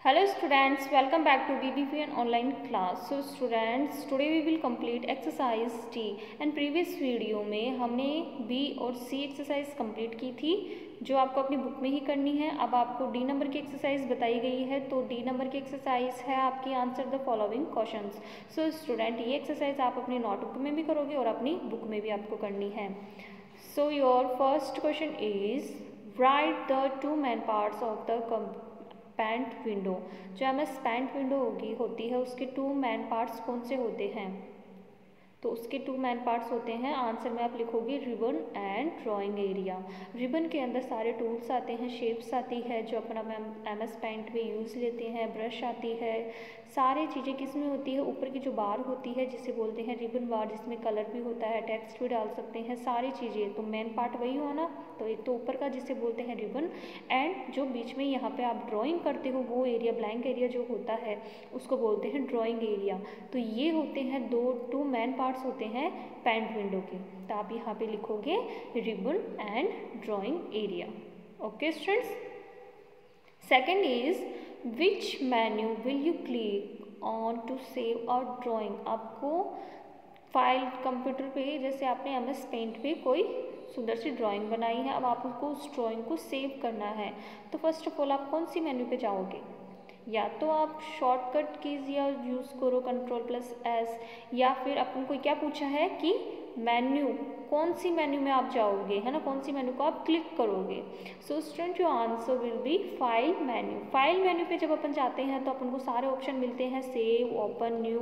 Hello students, welcome back to BBVN online class. So students, today we will complete exercise D and previous video में हमने B और C exercise complete की थी जो आपको अपनी बुक में ही करनी है। अब आपको D नंबर की एक्सरसाइज बताई गई है, तो D नंबर की एक्सरसाइज है आपकी answer the following questions. So student, ये एक्सरसाइज आप अपनी नोटबुक में भी करोगे और अपनी बुक में भी आपको करनी है। So your first question is right the two main parts of the pant window. जो एमएस पैंट विंडो होती है उसके टू मेन पार्ट्स कौन से होते हैं? तो उसके टू मेन पार्ट्स होते हैं, आंसर में आप लिखोगे ribbon and drawing area. Ribbon के अंदर सारे टूल्स आते हैं, शेप्स आती है जो अपन एमएस पेंट में यूज़ लेते हैं, ब्रश आती है, सारी चीज़ें किस में होती है, ऊपर की जो बार होती है जिसे बोलते हैं रिबन बार, जिसमें कलर भी होता है, टेक्स्ट भी डाल सकते हैं, सारी चीज़ें। तो मेन पार्ट वही हुआ ना, तो एक तो ऊपर का जिसे बोलते हैं रिबन, एंड जो बीच में यहाँ पे आप ड्राइंग करते हो वो एरिया, ब्लैंक एरिया जो होता है उसको बोलते हैं ड्राइंग एरिया। तो ये होते हैं टू मेन पार्ट्स होते हैं पेंट विंडो के। तो आप यहाँ पे लिखोगे ribbon and drawing area. Okay students, second is which menu will you click on to save और ड्राइंग। आपको फाइल कंप्यूटर पे, जैसे आपने एमएस पेंट पे कोई सुंदर सी ड्राइंग बनाई है, अब आपको उस ड्राइंग को सेव करना है, तो फर्स्ट ऑफ ऑल आप कौन सी मेन्यू पे जाओगे? या तो आप शॉर्टकट कीज या यूज़ करो Ctrl+S, या फिर अपन को क्या पूछा है कि मेन्यू, कौन सी मेन्यू में आप जाओगे, है ना, कौन सी मेन्यू को आप क्लिक करोगे। So student, your answer will be file menu. File menu पे जब अपन जाते हैं तो अपन को सारे ऑप्शन मिलते हैं, save, open, new,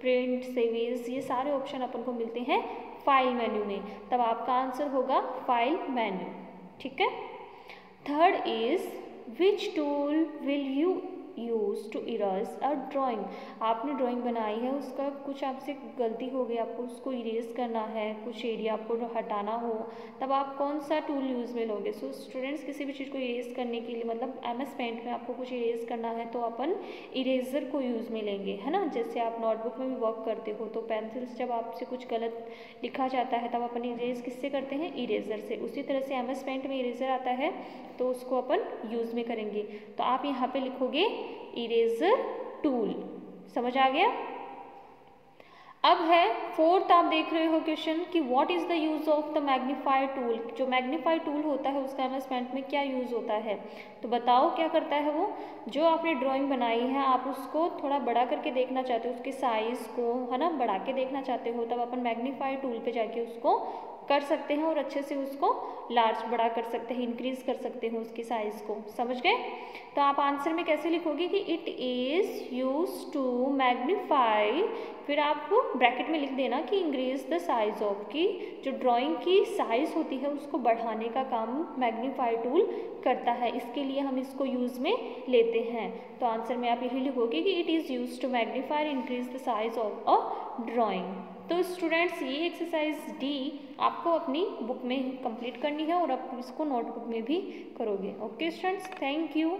print, save as, ये सारे ऑप्शन अपन को मिलते हैं फाइल मेन्यू में। तब आपका आंसर होगा फाइल मेन्यू। ठीक है। Third is which tool will you use to erase a drawing. आपने ड्राइंग बनाई है, उसका कुछ आपसे गलती हो गई, आपको उसको इरेज करना है, कुछ एरिया आपको हटाना हो, तब आप कौन सा टूल यूज़ में लोगे? सो स्टूडेंट्स, किसी भी चीज़ को इरेज करने के लिए, मतलब एमएस पेंट में आपको कुछ इरेज करना है तो अपन इरेजर को यूज़ में लेंगे, है ना। जैसे आप नोटबुक में भी वर्क करते हो तो पेंसिल्स जब आपसे कुछ गलत लिखा जाता है तब अपन इरेज किससे करते हैं? इरेजर से। उसी तरह से एमएस पेंट में इरेजर आता है तो उसको अपन यूज़ में करेंगे। तो आप यहाँ पे लिखोगे इरेजर टूल। समझ आ गया? अब है फोर्थ, आप देख रहे हो क्वेश्चन कि what is the use of the magnify tool. जो मैग्नीफाई टूल होता है उसका एमएस पेंट में क्या यूज होता है? तो बताओ क्या करता है वो। जो आपने ड्राइंग बनाई है आप उसको थोड़ा बड़ा करके देखना चाहते हो, उसके साइज को, है ना, बढ़ा के देखना चाहते हो, तब अपन मैग्नीफाई टूल पे जाके उसको कर सकते हैं और अच्छे से उसको लार्ज बड़ा कर सकते हैं, इंक्रीज कर सकते हैं उसकी साइज को। समझ गए? तो आप आंसर में कैसे लिखोगे कि it is use to magnify, फिर आप ब्रैकेट में लिख देना कि इंक्रीज द साइज ऑफ, की जो ड्राइंग की साइज होती है उसको बढ़ाने का काम मैग्नीफाई टूल करता है, इसके लिए हम इसको यूज में लेते हैं। तो आंसर में आप यही लिखोगे कि it is use to magnify increase the size of a drawing. तो स्टूडेंट्स, ये एक्सरसाइज डी आपको अपनी बुक में कंप्लीट करनी है और आप इसको नोटबुक में भी करोगे। Okay students, thank you.